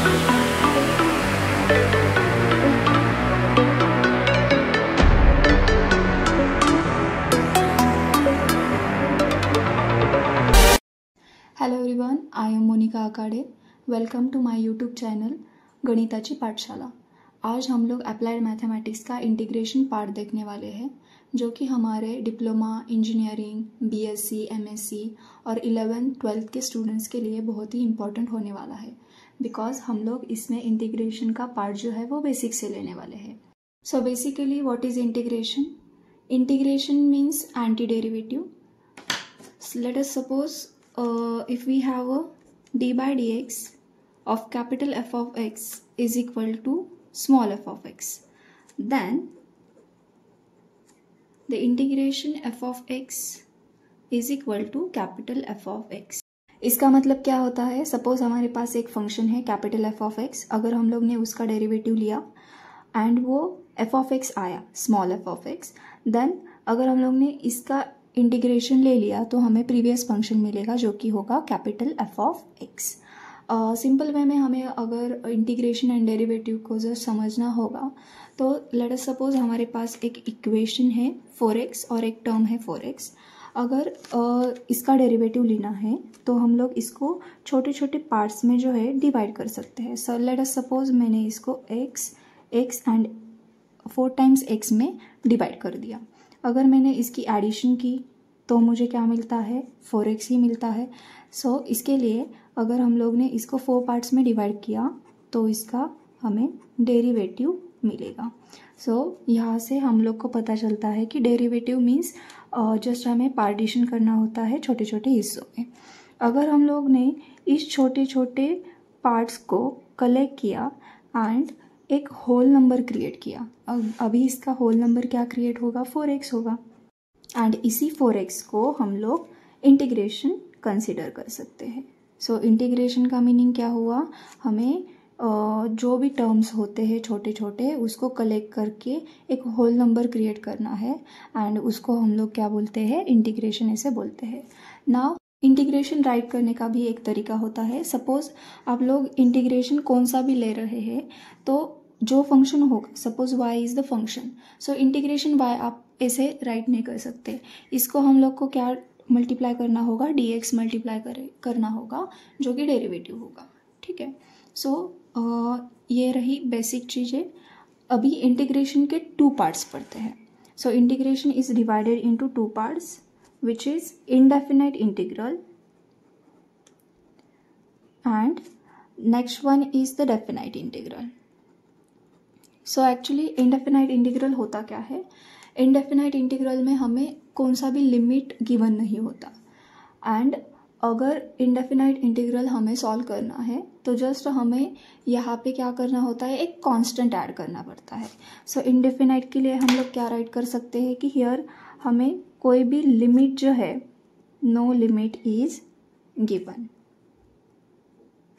Hello everyone, I am Monika Akade. Welcome to my YouTube channel गणिताची पाठशाला। आज हम लोग अप्लाइड मैथमेटिक्स का इंटीग्रेशन पार्ट देखने वाले हैं, जो कि हमारे डिप्लोमा, इंजीनियरिंग, बीएससी, एमएससी और 11th 12th के स्टूडेंट्स के लिए बहुत ही इंपॉर्टेंट होने वाला है, बिकॉज हम लोग इसमें इंटीग्रेशन का पार्ट जो है वो बेसिक से लेने वाले हैं। So basically what is integration? Integration means anti derivative. Let us suppose if we have a d by dx of capital F of x is equal to small f of x, then the integration f of x is equal to capital F of x। इसका मतलब क्या होता है? Suppose हमारे पास एक function है capital f of x, अगर हम लोग ने उसका डेरिवेटिव लिया एंड वो f of x आया small f of x, then अगर हम लोग ने इसका इंटीग्रेशन ले लिया तो हमें प्रीवियस फंक्शन मिलेगा जो कि होगा capital F of x. Simple way में हमें अगर इंटीग्रेशन एंड डेरिवेटिव को जो समझना होगा तो लेट अस सपोज हमारे पास एक इक्वेशन है 4x और एक टर्म है 4x। अगर इसका डेरिवेटिव लेना है तो हम लोग इसको छोटे छोटे पार्ट्स में जो है डिवाइड कर सकते हैं। सो लेट अस सपोज मैंने इसको x एंड 4 टाइम्स x में डिवाइड कर दिया। अगर मैंने इसकी एडिशन की तो मुझे क्या मिलता है? 4x ही मिलता है। सो इसके लिए अगर हम लोग ने इसको 4 पार्ट्स में डिवाइड किया तो इसका हमें डेरिवेटिव मिलेगा। सो यहाँ से हम लोग को पता चलता है कि डेरिवेटिव मीन्स जस्ट हमें पार्टीशन करना होता है छोटे छोटे हिस्सों में। अगर हम लोग ने इस छोटे छोटे पार्ट्स को कलेक्ट किया एंड एक होल नंबर क्रिएट किया, अभी इसका होल नंबर क्या क्रिएट होगा? 4x होगा। एंड इसी 4x को हम लोग इंटीग्रेशन कंसिडर कर सकते हैं। सो इंटीग्रेशन का मीनिंग क्या हुआ? हमें जो भी टर्म्स होते हैं छोटे छोटे उसको कलेक्ट करके एक होल नंबर क्रिएट करना है एंड उसको हम लोग क्या बोलते हैं? इंटीग्रेशन ऐसे बोलते हैं। नाउ इंटीग्रेशन राइट करने का भी एक तरीका होता है। सपोज आप लोग इंटीग्रेशन कौन सा भी ले रहे हैं तो जो फंक्शन होगा, suppose y is the function, so integration y आप ऐसे राइट नहीं कर सकते। इसको हम लोग को क्या मल्टीप्लाई करना होगा? dx मल्टीप्लाई करना होगा जो कि डेरिवेटिव होगा। ठीक है। सो ये रही बेसिक चीज़ें। अभी इंटीग्रेशन के 2 पार्ट्स पढ़ते हैं। So integration is divided into 2 parts which is indefinite integral and next one is the definite integral। so actually indefinite integral होता क्या है? indefinite integral में हमें कौन सा भी लिमिट गिवन नहीं होता एंड अगर indefinite integral हमें सॉल्व करना है तो जस्ट हमें यहाँ पे क्या करना होता है? एक कांस्टेंट ऐड करना पड़ता है। सो indefinite के लिए हम लोग क्या राइट कर सकते हैं कि हियर हमें कोई भी लिमिट जो है, नो लिमिट इज गिवन।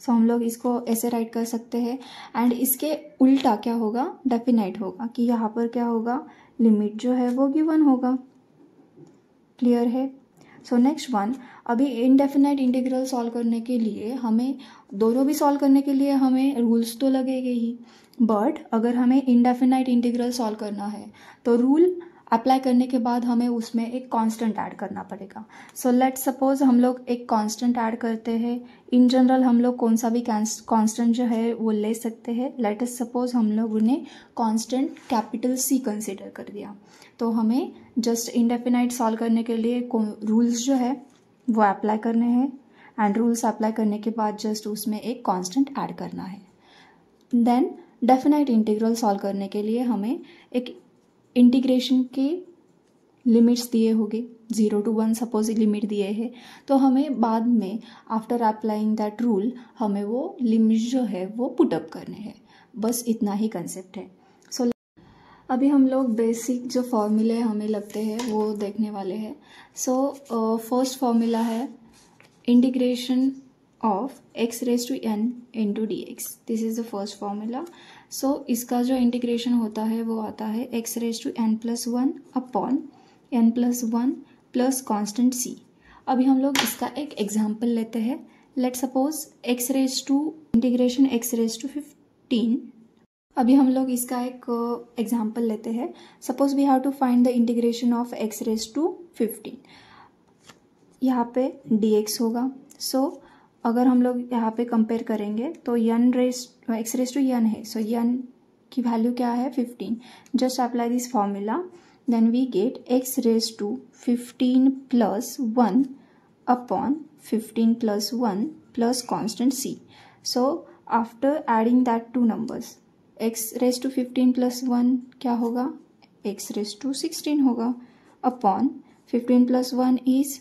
सो हम लोग इसको ऐसे राइट कर सकते हैं एंड इसके उल्टा क्या होगा? डेफिनाइट होगा कि यहाँ पर क्या होगा? लिमिट जो है वो गिवन होगा। क्लियर है? सो नेक्स्ट वन, अभी इनडेफिनाइट इंटीग्रल सॉल्व करने के लिए हमें दोनों भी सॉल्व करने के लिए हमें रूल्स तो लगेंगे ही, बट अगर हमें इनडेफिनाइट इंटीग्रल सॉल्व करना है तो रूल अप्लाई करने के बाद हमें उसमें एक कांस्टेंट ऐड करना पड़ेगा। सो लेट्स सपोज हम लोग एक कांस्टेंट ऐड करते हैं। इन जनरल हम लोग कौन सा भी कांस्टेंट जो है वो ले सकते हैं। लेट अस सपोज हम लोग उन्हें कांस्टेंट कैपिटल C कंसिडर कर दिया तो हमें जस्ट इनडेफिनाइट सॉल्व करने के लिए रूल्स जो है वो अप्लाई करने हैं एंड रूल्स अप्लाई करने के बाद जस्ट उसमें एक कांस्टेंट ऐड करना है। देन डेफिनाइट इंटीग्रल सॉल्व करने के लिए हमें एक इंटीग्रेशन के लिमिट्स दिए होंगे, 0 to 1 सपोज लिमिट दिए हैं, तो हमें बाद में आफ्टर अप्लाइंग दैट रूल हमें वो लिमिट जो है वो पुटअप करने हैं। बस इतना ही कंसेप्ट है। सो अभी हम लोग बेसिक जो फॉर्मूले हमें लगते हैं वो देखने वाले हैं। सो फर्स्ट फॉर्मूला है integration of x raised to n into dx। This is the first formula. So इसका जो इंटीग्रेशन होता है वो आता है x raised to n+1 upon n+1 plus constant c। अभी हम लोग इसका एक एग्जाम्पल लेते हैं let suppose x raise to integration x raise to 15। अभी हम लोग इसका एक एग्जाम्पल लेते हैं। Suppose we have to find the integration of x raise to 15। यहाँ पे dx होगा। सो अगर हम लोग यहाँ पे कंपेयर करेंगे तो x रेज टू n है, सो n की वैल्यू क्या है 15। Just apply this formula, then we get x raise to 15 plus 1 upon 15 plus 1 plus constant c। So after adding that two numbers, x raise to 15 plus 1 क्या होगा, x raise to 16 होगा, upon 15 plus 1 is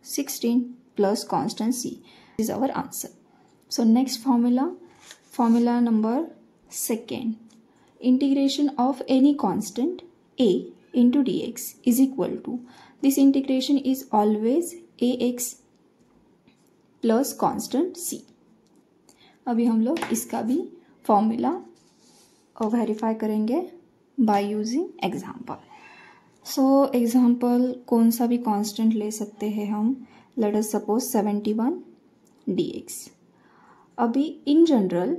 16 plus constant c is our answer. So next formula number second, integration of any constant a into dx is equal to, this integration is always ax plus constant c. अभी हम लोग इसका भी formula verify करेंगे by using example. So example कौन सा भी constant ले सकते हैं हम। Let us suppose 71 dx। अभी इन जनरल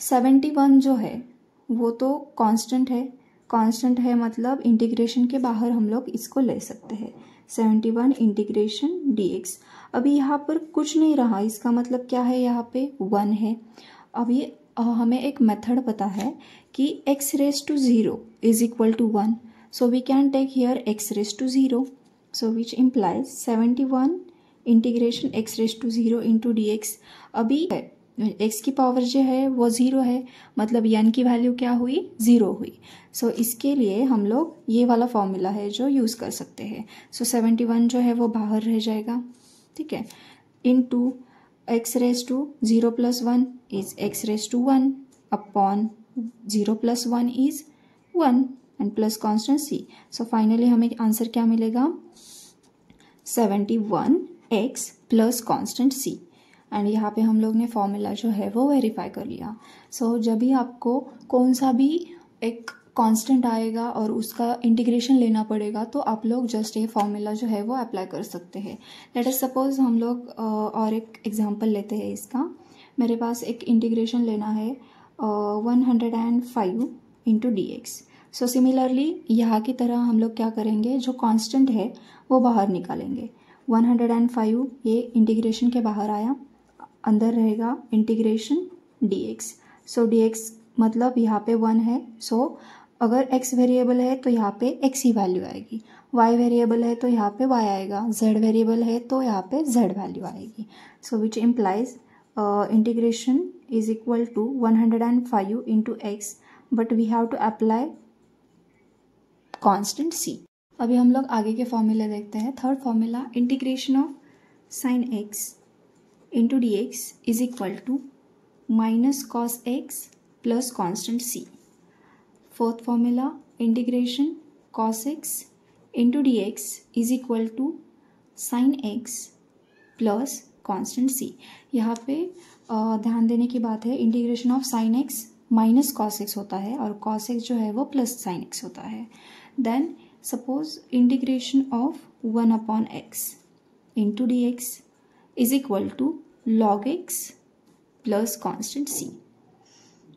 71 जो है वो तो कांस्टेंट है, मतलब इंटीग्रेशन के बाहर हम लोग इसको ले सकते हैं। 71 इंटीग्रेशन dx। अभी यहाँ पर कुछ नहीं रहा, इसका मतलब क्या है, यहाँ पे 1 है। अभी हमें एक मेथड पता है कि x raise to 0 is equal to 1, so we can take here x raise to 0, so which implies 71 integration x raise to 0 into d x. अभी x की पावर जो है वो 0 है, मतलब n की वैल्यू क्या हुई, 0 हुई। सो इसके लिए हम लोग ये वाला फॉर्मूला है जो यूज़ कर सकते हैं। सो 71 जो है वो बाहर रह जाएगा, ठीक है, into x raise to 0 plus 1 is x raise to 1 upon 0 plus 1 is 1 and plus constant c। So finally हमें आंसर क्या मिलेगा, 71x plus constant c। And यहाँ पे हम लोग ने फॉर्मूला जो है वो वेरीफाई कर लिया। सो जब भी आपको कौन सा भी एक कांस्टेंट आएगा और उसका इंटीग्रेशन लेना पड़ेगा तो आप लोग जस्ट ये फॉर्मूला जो है वो अप्लाई कर सकते हैं। लेट अस सपोज हम लोग और एक एग्जांपल लेते हैं इसका। मेरे पास एक इंटीग्रेशन लेना है 105 into d x. So similarly यहाँ की तरह हम लोग क्या करेंगे, जो कांस्टेंट है वो बाहर निकालेंगे। 105 ये इंटीग्रेशन के बाहर आया, अंदर रहेगा इंटीग्रेशन dx। सो dx मतलब यहाँ पे 1 है, सो अगर x वेरिएबल है तो यहाँ पे x ही वैल्यू आएगी, y वेरिएबल है तो यहाँ पे y आएगा, z वेरिएबल है तो यहाँ पे z वैल्यू आएगी। So which implies integration is equal to 105 into x, but we have to apply constant c। अभी हम लोग आगे के फॉर्मूले देखते हैं। Third formula, integration of sine x into d x is equal to minus cos x plus constant c। Fourth formula, integration cos x into d x is equal to sine x plus constant c। यहाँ पे ध्यान देने की बात है, integration of sine x minus cos x होता है और कॉस x जो है वो प्लस साइन x होता है। Then suppose integration of 1 upon x into d x is equal to log x plus constant c,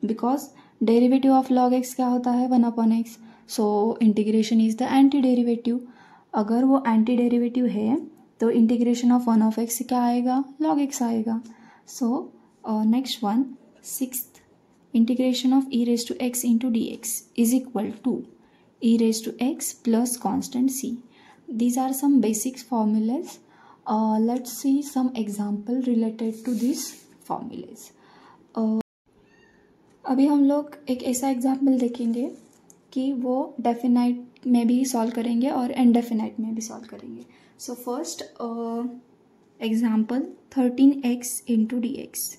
because derivative of log x क्या होता है, 1 upon x, so integration is the anti derivative। अगर वो anti derivative है तो integration of 1 of x क्या आएगा, log x आएगा। So next one, sixth, integration of e raise to x into d x is equal to e raise to x plus constant c। These are some basic formulas. Let's see some example related to these formulas. अभी हम लोग एक ऐसा example देखेंगे कि वो definite में भी सॉल्व करेंगे और इनडेफिनाइट में भी सॉल्व करेंगे। So first example 13x into d x.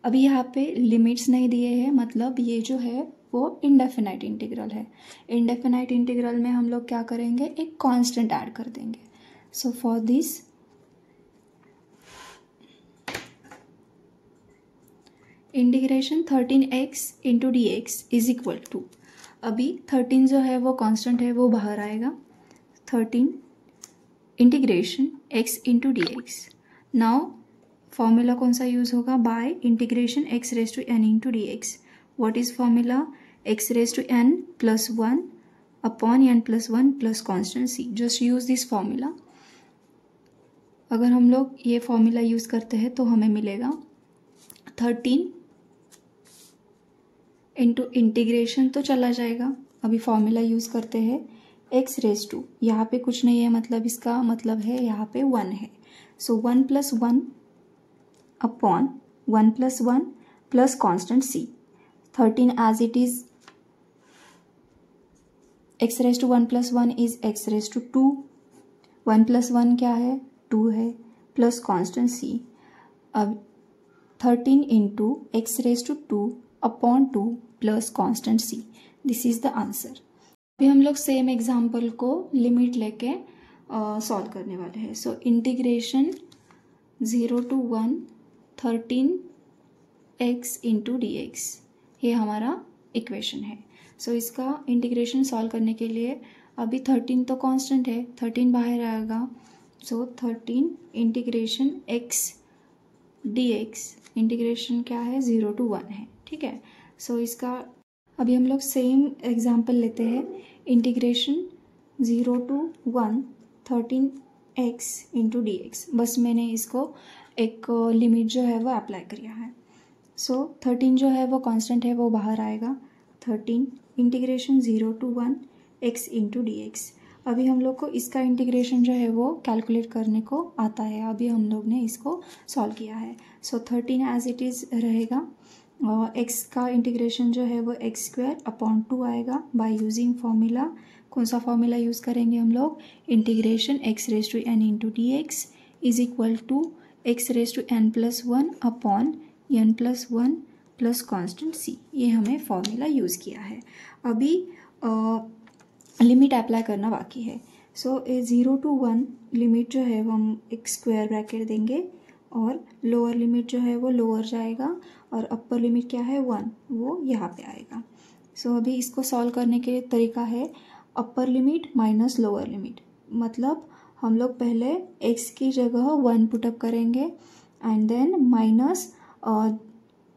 अभी यहाँ पे लिमिट्स नहीं दिए हैं, मतलब ये जो है वो इनडेफिनाइट इंटीग्रल है। इनडेफिनाइट इंटीग्रल में हम लोग क्या करेंगे, एक कांस्टेंट ऐड कर देंगे। So for this integration 13x into d x is equal to, अभी 13 जो है वो कांस्टेंट है वो बाहर आएगा, 13 integration x into d x. Now formula कौन सा यूज़ होगा, by integration x raise to n into d x. What is formula, x raise to n plus 1 upon n plus 1 plus constant c. Just use this formula. अगर हम लोग ये formula use करते हैं तो हमें मिलेगा 13 इंटू इंटीग्रेशन तो चला जाएगा, अभी फॉर्मूला यूज़ करते हैं x रेज टू, यहाँ पे कुछ नहीं है मतलब इसका मतलब है यहाँ पे 1 है. So 1 plus 1 upon 1 plus 1 plus constant c. 13 as it is x raise to 1 plus 1 is x raise to 2. 1 plus 1 क्या है, 2 है, प्लस कॉन्स्टेंट c. अब 13 into x raise to 2 upon 2 plus constant c. This is the answer. अभी हम लोग same example को limit लेके solve करने वाले हैं. So integration 0 to 1 13x into d x, ये हमारा इक्वेशन है. सो इसका इंटीग्रेशन सॉल्व करने के लिए अभी 13 तो कांस्टेंट है, 13 बाहर आएगा. सो 13 integration x D x, integration क्या है 0 टू 1 है. ठीक है. सो इसका अभी हम लोग सेम एग्जाम्पल लेते हैं. Integration 0 to 1 13x into d x. बस मैंने इसको एक लिमिट जो है वो अप्लाई किया है. सो 13 जो है वो कांस्टेंट है, वो बाहर आएगा. 13 integration 0 to 1 x into d x. अभी हम लोग को इसका इंटीग्रेशन जो है वो कैलकुलेट करने को आता है, अभी हम लोग ने इसको सॉल्व किया है. सो 13 एज इट इज़ रहेगा. x का इंटीग्रेशन जो है वो एक्स स्क्वायर अपॉन 2 आएगा बाय यूजिंग फॉर्मूला. कौन सा फॉर्मूला यूज़ करेंगे हम लोग, integration x raise to n into d x is equal to x raise to n plus 1 upon n plus 1 plus constant c. ये हमें फॉर्मूला यूज़ किया है. अभी लिमिट अप्लाई करना बाकी है. सो 0 टू 1 लिमिट जो है वो हम एक स्क्वायर ब्रैकेट देंगे और लोअर लिमिट जो है वो लोअर जाएगा और अपर लिमिट क्या है 1, वो यहाँ पे आएगा. सो अभी इसको सॉल्व करने के तरीका है upper limit minus lower limit. मतलब हम लोग पहले x की जगह 1 पुटअप करेंगे एंड देन माइनस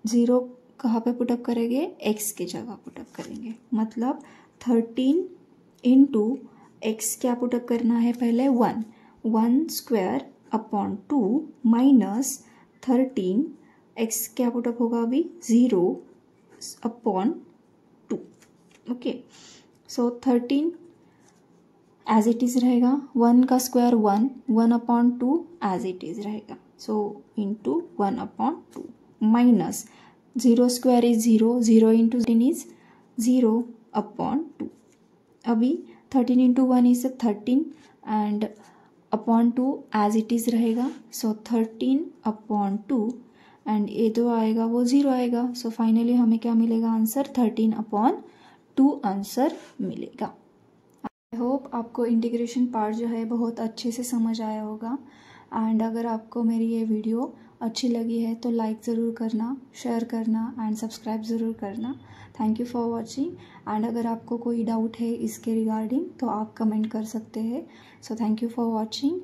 0 कहाँ पे पुटअप करेंगे, x की जगह पुटअप करेंगे. मतलब 13 इंटू एक्स क्या पुटअप करना है पहले 1 स्क्वायर अपॉन 2 माइनस 13 एक्स क्या पुटअप होगा अभी 0 upon 2. Okay. So 13 as it is रहेगा. 1 का square 1 upon 2 as it is रहेगा. So into 1 upon 2 minus 0 square is 0 into 13 is 0 upon 2. अभी 13 into 1 is 13 and upon 2 as it is रहेगा. So 13 upon 2 and ये जो आएगा वो 0 आएगा. सो फाइनली हमें क्या मिलेगा आंसर, 13 अपॉन 2 आंसर मिलेगा. आई होप आपको इंटीग्रेशन पार्ट जो है बहुत अच्छे से समझ आया होगा. एंड अगर आपको मेरी ये वीडियो अच्छी लगी है तो लाइक ज़रूर करना, शेयर करना एंड सब्सक्राइब ज़रूर करना. Thank you for watching. And अगर आपको कोई डाउट है इसके रिगार्डिंग तो आप कमेंट कर सकते हैं. So thank you for watching.